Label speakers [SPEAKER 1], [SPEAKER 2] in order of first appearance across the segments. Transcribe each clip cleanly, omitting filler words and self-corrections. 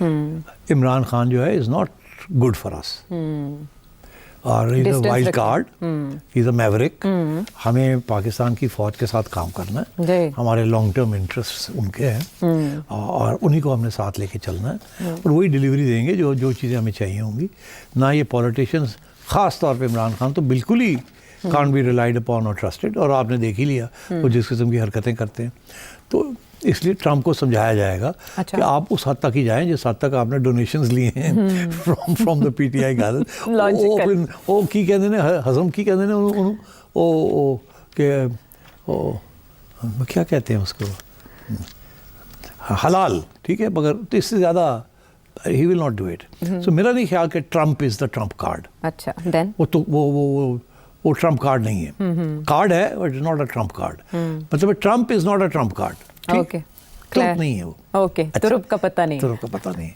[SPEAKER 1] इमरान खान जो है is not good for us, और is a wild card, is a maverick. हमें पाकिस्तान की फ़ौज के साथ काम करना है, हमारे लॉन्ग टर्म इंटरेस्ट उनके हैं, और उन्हीं को हमने साथ लेके चलना है, और वही डिलीवरी देंगे जो जो चीज़ें हमें चाहिए होंगी। ना ये पॉलिटिशियंस, ख़ास तौर पे इमरान खान तो बिल्कुल he can't be relied upon और ट्रस्टेड, और आपने देख ही लिया वो जिस किस्म की हरकतें करते हैं। तो इसलिए ट्रंप को समझाया जाएगा कि आप उस हद तक ही जाएं जिस हद तक आपने डोनेशंस लिए हैं फ्रॉम द पीटीआई गार्डन। वो की कहते ने हजम की कहते ने ओ के ओ क्या कहते हैं उसको, हलाल, ठीक है, मगर तो इससे ज़्यादा ही will not do it. So मेरा नहीं ख्याल कि Trump is the trump card.
[SPEAKER 2] अच्छा, देन
[SPEAKER 1] वो तो वो ट्रंप कार्ड नहीं है, कार्ड है but is not a trump card. मतलब Trump is not a trump card,
[SPEAKER 2] okay,
[SPEAKER 1] Trump नहीं है वो।
[SPEAKER 2] ओके, तुरुप का पता नहीं,
[SPEAKER 1] तुरुप का पता नहीं।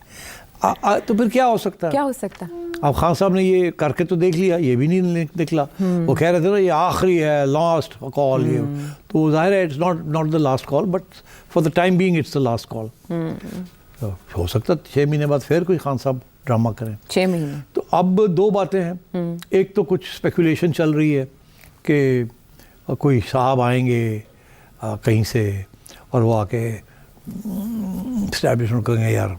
[SPEAKER 1] तो फिर क्या हो सकता है?
[SPEAKER 2] क्या हो सकता है?
[SPEAKER 1] अब खान साहब ने ये करके तो देख लिया, ये भी नहीं निकला। वो कह रहे थे ना ये आखिरी है, लास्ट कॉल, ये तो जाहिर है it's not the last call, but for the time being it's the last call. हो सकता है 6 महीने बाद फिर कोई खान साहब ड्रामा करें।
[SPEAKER 2] 6 महीने।
[SPEAKER 1] तो अब 2 बातें हैं। एक तो कुछ स्पेकुलेशन चल रही है कि कोई साहब आएंगे कहीं से और वो आके एस्टैब्लिशमेंट करेंगे यार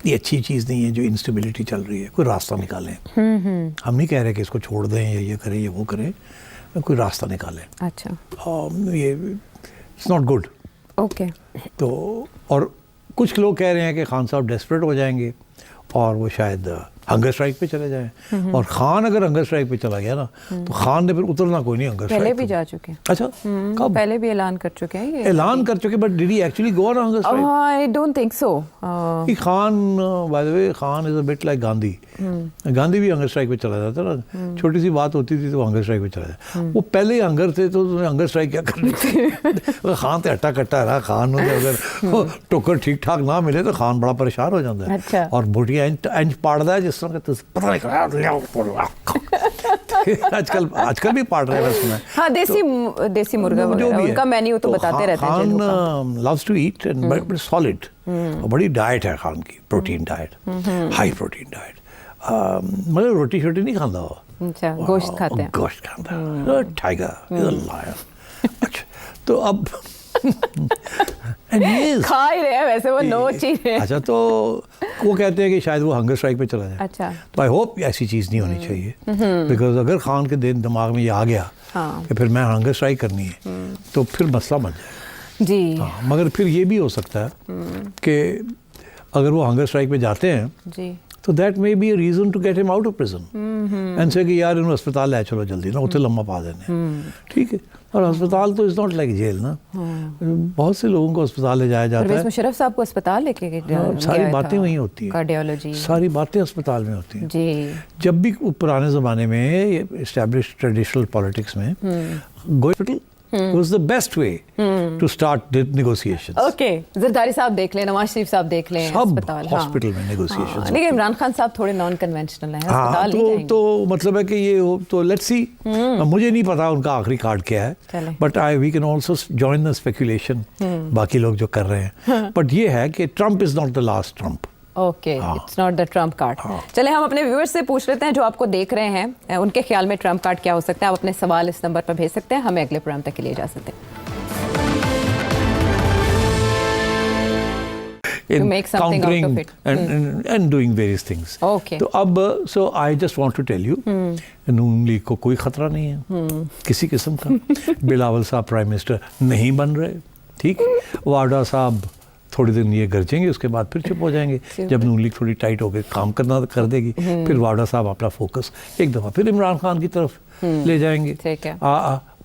[SPEAKER 1] ये अच्छी चीज़ नहीं है जो इंस्टेबिलिटी चल रही है, कोई रास्ता निकालें। हम नहीं कह रहे कि इसको छोड़ दें या ये करें या वो करें, कोई रास्ता निकालें।
[SPEAKER 2] अच्छा,
[SPEAKER 1] ये इट्स नॉट गुड।
[SPEAKER 2] ओके।
[SPEAKER 1] तो और कुछ लोग कह रहे हैं कि खान साहब डेस्परेट हो जाएंगे और वो शायद हंगर स्ट्राइक पे चले जाएं। और खान अगर हंगर स्ट्राइक पे चला गया ना तो खान ने फिर उतरना कोई नहीं हंगर स्ट्राइक।
[SPEAKER 2] पहले भी जा चुके हैं।
[SPEAKER 1] अच्छा, कब?
[SPEAKER 2] पहले भी ऐलान कर चुके हैं ये।
[SPEAKER 1] ऐलान कर चुके, but did he actually go on hunger strike?
[SPEAKER 2] I don't think so.
[SPEAKER 1] Khan, by the way, Khan is a bit like Gandhi. Gandhi भी हंगर स्ट्राइक पे चला जाता ना, छोटी सी बात होती थी तो हंगर स्ट्राइक पे चला जाता। वो पहले ही हंगर थे तो हंगर स्ट्राइक क्या करनी थी? खान तो हट्टा कट्टा रहा। खान को अगर टोकर ठीक ठाक ना मिले तो खान बड़ा परेशान हो जाता है।
[SPEAKER 2] अच्छा।
[SPEAKER 1] और बोटियां इंच पाड़ता है जिस तरह का, पता नहीं आजकल भी पाड़ रहे हैं सुना।
[SPEAKER 2] हाँ, देसी मुर्गा उनका मेन्यू तो बताते रहते हैं।
[SPEAKER 1] Khan loves to eat and but solid, बड़ी डाइट है खान की, protein diet, high protein diet. मतलब रोटी शोटी नहीं खाता वो।
[SPEAKER 2] अच्छा, गोश्त खाते हैं।
[SPEAKER 1] गोश्त खाता है, टाइगर इज अ लायन। अच्छा, तो अब
[SPEAKER 2] खा ही रहे हैं वैसे वो, नोच ही रहे हैं।
[SPEAKER 1] अच्छा, तो वो कहते हैं कि शायद वो हंगर स्ट्राइक पे चला जाए।
[SPEAKER 2] अच्छा,
[SPEAKER 1] तो आई होप ऐसी चीज़ नहीं होनी चाहिए, बिकॉज अगर खान के दिमाग में ये आ गया कि फिर मैं हंगर स्ट्राइक करनी है तो फिर मसला बन जाए
[SPEAKER 2] जी।
[SPEAKER 1] हाँ, मगर फिर ये भी हो सकता है कि अगर वो हंगर स्ट्राइक पे जाते हैं
[SPEAKER 2] जी
[SPEAKER 1] तो that may be a reason to get him out of prison and say कि यार इन्होंने अस्पताल ले चलो जल्दी ना, उतने लम्बा पा देने। ठीक है, और अस्पताल तो इज़ नॉट लाइक जेल ना। बहुत से लोगों को अस्पताल ले जाया जाता है।
[SPEAKER 2] मुशर्रफ साहब को अस्पताल लेके गया,
[SPEAKER 1] सारी बातें वहीं होती हैं,
[SPEAKER 2] कार्डियोलॉजी,
[SPEAKER 1] सारी बातें अस्पताल में होती हैं
[SPEAKER 2] जी।
[SPEAKER 1] जब भी पुराने ज़माने में एस्टैब्लिश्ड ट्रेडिशनल पॉलिटिक्स में hospital was the best way to start the negotiations.
[SPEAKER 2] Okay, Zardari साहब देख लें, नवाज शरीफ साहब देख लें, अस्पताल,
[SPEAKER 1] हॉस्पिटल में नेगोशिएशंस।
[SPEAKER 2] लेकिन इमरान खान साहब थोड़े नॉन कन्वेंशनल हैं, अस्पताल नहीं जाएंगे।
[SPEAKER 1] तो मतलब है कि ये हो तो लेट्स सी। मुझे नहीं पता उनका आखिरी कार्ड क्या है, but we can also join the speculation, बाकी लोग जो कर रहे हैं। बट ये है कि Trump is not the last Trump.
[SPEAKER 2] Okay, it's not the Trump card. चले हम अपने व्यूअर्स से पूछ लेते हैं जो आपको देख रहे हैं, उनके ख्याल में ट्रम्प कार्ड क्या हो सकता है। आप अपने सवाल इस नंबर पर भेज सकते हैं, हमें अगले प्रोग्राम तक के लिए इजाजत दें।
[SPEAKER 1] In
[SPEAKER 2] to make something out of it
[SPEAKER 1] and doing various things.
[SPEAKER 2] Okay.
[SPEAKER 1] तो अब so I just want to tell you, Noon league को कोई खतरा नहीं है किसी किस्म का। बिलावल साहब प्राइम मिनिस्टर नहीं बन रहे, ठीक। वाडा साहब थोड़ी दिन ये गरजेंगे, उसके बाद फिर चुप हो जाएंगे। जब नून लीग थोड़ी टाइट होकर काम करना कर देगी, फिर वाडा साहब अपना फोकस एक दफ़ा फिर इमरान खान की तरफ ले जाएंगे।
[SPEAKER 2] ठीक है।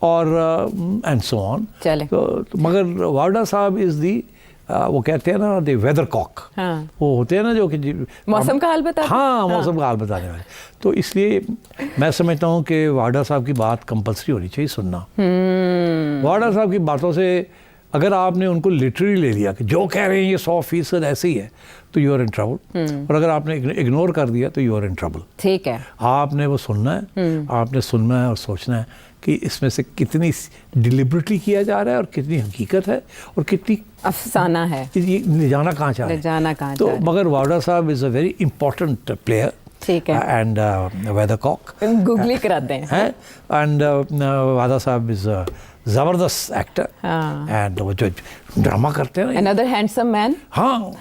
[SPEAKER 1] और एंड सो ऑन। तो मगर वाडा साहब इज़ दी वो कहते हैं ना द वेदर कॉक।
[SPEAKER 2] हाँ।
[SPEAKER 1] वो होते हैं ना जो कि
[SPEAKER 2] मौसम का हाल बताते हैं।
[SPEAKER 1] हाँ, मौसम का हाल बताने वाले। तो इसलिए मैं समझता हूँ कि वाडा साहब की बात कंपल्सरी होनी चाहिए सुनना। वाडा साहब की बातों से अगर आपने उनको लिटरली ले लिया कि जो कह रहे हैं ये 100% ऐसे ही है, तो यू आर इन ट्रबल। और अगर आपने इग्नोर कर दिया तो यू आर इन ट्रबल।
[SPEAKER 2] ठीक है,
[SPEAKER 1] आपने वो सुनना है, आपने सुनना है और सोचना है कि इसमें से कितनी डिलिबरेटली किया जा रहा है और कितनी हकीकत है और कितनी
[SPEAKER 2] अफसाना है,
[SPEAKER 1] ये ले जाना कहाँ चाह रहे हैं। तो मगर वाडा साहब is a very important player.
[SPEAKER 2] ठीक है,
[SPEAKER 1] एंड वेदरकॉक
[SPEAKER 2] गूगली कराते हैं।
[SPEAKER 1] एंड वाडा साहब इज़ जबरदस्त एक्टर। एंड वो जो ड्रामा करते हैं ना,
[SPEAKER 2] अनदर हैंडसम मैन।
[SPEAKER 1] हाँ,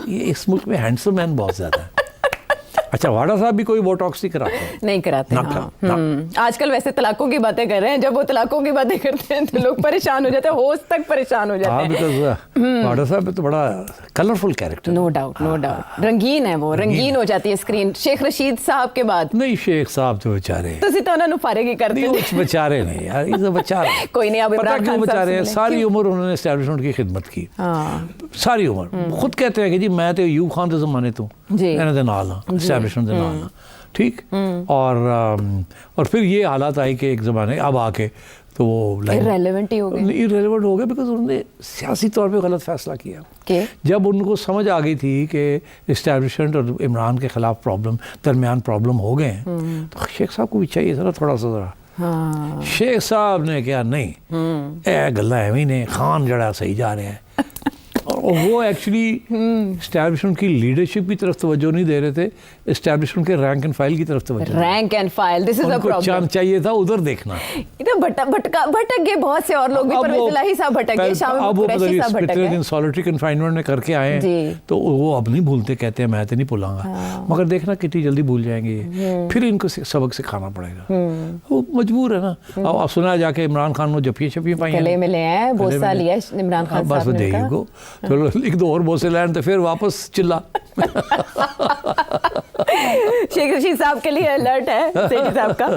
[SPEAKER 1] ये इस मुल्क में हैंडसम मैन बहुत ज़्यादा है। अच्छा, वाडा साहब भी कोई बोटॉक्स नहीं कराते?
[SPEAKER 2] नहीं कराते। आजकल वैसे तलाकों की बातें कर रहे हैं, जब वो तलाकों की बातें करते हैं तो लोग परेशान हो जाते हैं, होस्ट तक परेशान हो जाते हैं।
[SPEAKER 1] बिकॉज़ वाडा साहब तो बड़ा colourful character.
[SPEAKER 2] No doubt, no doubt, रंगीन है वो, रंगीन हो जाती है स्क्रीन। शेख रशीद साहब के बाद
[SPEAKER 1] नहीं, शेख साहब तो बेचारे
[SPEAKER 2] तो उन्होंने फारेगी करते
[SPEAKER 1] नहीं, बेचारे नहीं यार, ये तो बेचारे
[SPEAKER 2] कोई नहीं, अब
[SPEAKER 1] पता क्यों बेचारे हैं? सारी उम्र उन्होंने एस्टैब्लिशमेंट की खिदमत की, सारी उम्र। खुद कहते हैं कि जी मैं तो यूब खान के ज़माने तो ਇਹਨਾਂ ਦੇ ਨਾਲ ਹਾਂ, एस्टैब्लिशमेंट ਦੇ ਨਾਲ ਹਾਂ, ठीक। और फिर ये हालात आई कि एक ज़माने अब आके तो वो
[SPEAKER 2] इररेलेवेंट ही हो गए।
[SPEAKER 1] इररेलेवेंट हो गए बिकॉज उन्होंने सियासी तौर पे गलत फैसला किया। जब उनको समझ आ गई थी कि एस्टैब्लिशमेंट और इमरान के ख़िलाफ़ दरमियान प्रॉब्लम हो गए हैं, तो शेख साहब को भी चाहिए ज़रा थोड़ा सा ज़रा। शेख साहब ने क्या नहीं, ए गल्ला एवं ने खान जड़ा सही जा रहा है। और वो एक्चुअली एस्टैब्लिशमेंट की लीडरशिप की तरफ तवज्जो नहीं दे रहे थे, एस्टैब्लिशमेंट के रैंक एंड फाइल की तरफ तवज्जो।
[SPEAKER 2] Rank and file, this is a problem.
[SPEAKER 1] चांद चाहिए था उधर देखना।
[SPEAKER 2] इधर भटक गए बहुत से और लोग भी, परवेज़ इलाही साहब भटक गए, शामिल कुरैशी साहब भटक गए।
[SPEAKER 1] दिन सॉलिटरी कन्फाइनमेंट में करके आए हैं, तो वो अब नहीं भूलते, कहते हैं मैं तो नहीं भूलांगा। मगर देखना कितनी जल्दी भूल जाएंगे ये, फिर इनको सबक सिखाना पड़ेगा। वो मजबूर है ना। अब आप सुना जाके इमरान खान को जफियाँ शफियाँ पाई,
[SPEAKER 2] गले मिले हैं, बोसा लिया इमरान खान
[SPEAKER 1] बस
[SPEAKER 2] साहब ने।
[SPEAKER 1] चलो लिख दो और बोसे लैंड, तो फिर वापस चिल्ला।
[SPEAKER 2] शेख रशीद साहब के लिए अलर्ट है सेठी साहब का।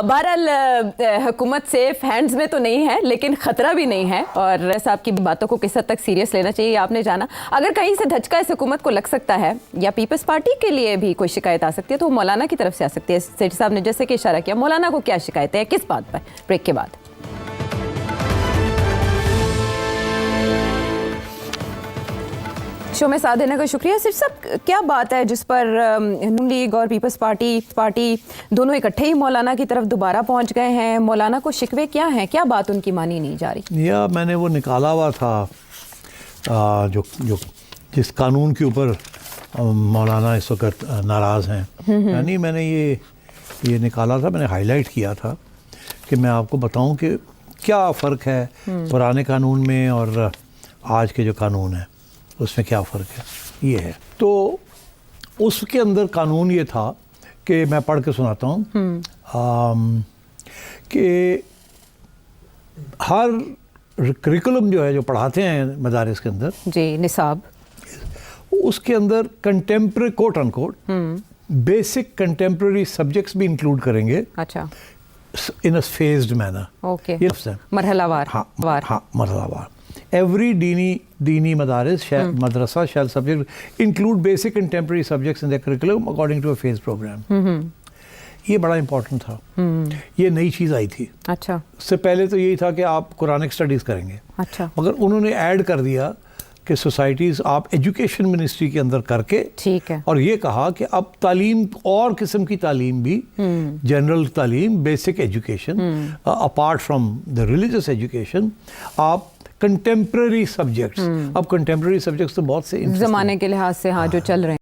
[SPEAKER 2] बहरहाल हुकूमत सेफ हैंड्स में तो नहीं है, लेकिन ख़तरा भी नहीं है, और साहब की बातों को किस हद तक सीरियस लेना चाहिए आपने जाना। अगर कहीं से धचका इस हुकूमत को लग सकता है या पीपल्स पार्टी के लिए भी कोई शिकायत आ सकती है, तो वो मौलाना की तरफ से आ सकती है। सेठी साहब ने जैसे कि इशारा किया, मौलाना को क्या शिकायतें हैं, किस बात पर? ब्रेक के बाद। शो में साथ देने का शुक्रिया। सिर्फ सब क्या बात है जिस पर नून लीग और पीपल्स पार्टी दोनों इकट्ठे ही मौलाना की तरफ दोबारा पहुंच गए हैं? मौलाना को शिकवे क्या हैं, क्या बात उनकी मानी नहीं जा रही?
[SPEAKER 1] या मैंने वो निकाला हुआ था जो जिस कानून के ऊपर मौलाना इस वक्त नाराज़ हैं, यानी मैंने ये निकाला था, मैंने हाईलाइट किया था कि मैं आपको बताऊं कि क्या फ़र्क है पुराने कानून में और आज के जो कानून है उसमें क्या फ़र्क है। ये है, तो उसके अंदर कानून ये था कि मैं पढ़ के सुनाता हूँ कि हर करिकुलम जो है जो पढ़ाते हैं मदारिस के अंदर, जी निसाब, उसके अंदर contemporary quote unquote basic contemporary subjects भी इंक्लूड करेंगे। अच्छा, इन अ फेज्ड मैनर। ओके, मरहलावार। हाँ, मरहलावार। Every dini madaris madrasa shall subject include basic contemporary subjects in their curriculum according to a phase program. ये बड़ा इम्पोर्टेंट था। ये नई चीज़ आई थी। अच्छा, उससे पहले तो यही था कि आप कुरानिक स्टडीज़ करेंगे। अच्छा, मगर उन्होंने ऐड कर दिया कि सोसाइटीज़ आप एजुकेशन मिनिस्ट्री के अंदर करके, ठीक है, और ये कहा कि अब तालीम और किस्म की तालीम भी, जनरल तालीम, basic education, apart from the religious education, आप कंटेम्प्रेरी सब्जेक्ट्स, अब कंटेम्प्रेरी सब्जेक्ट्स तो बहुत से ज़माने के लिहाज से हाँ जो चल रहे हैं।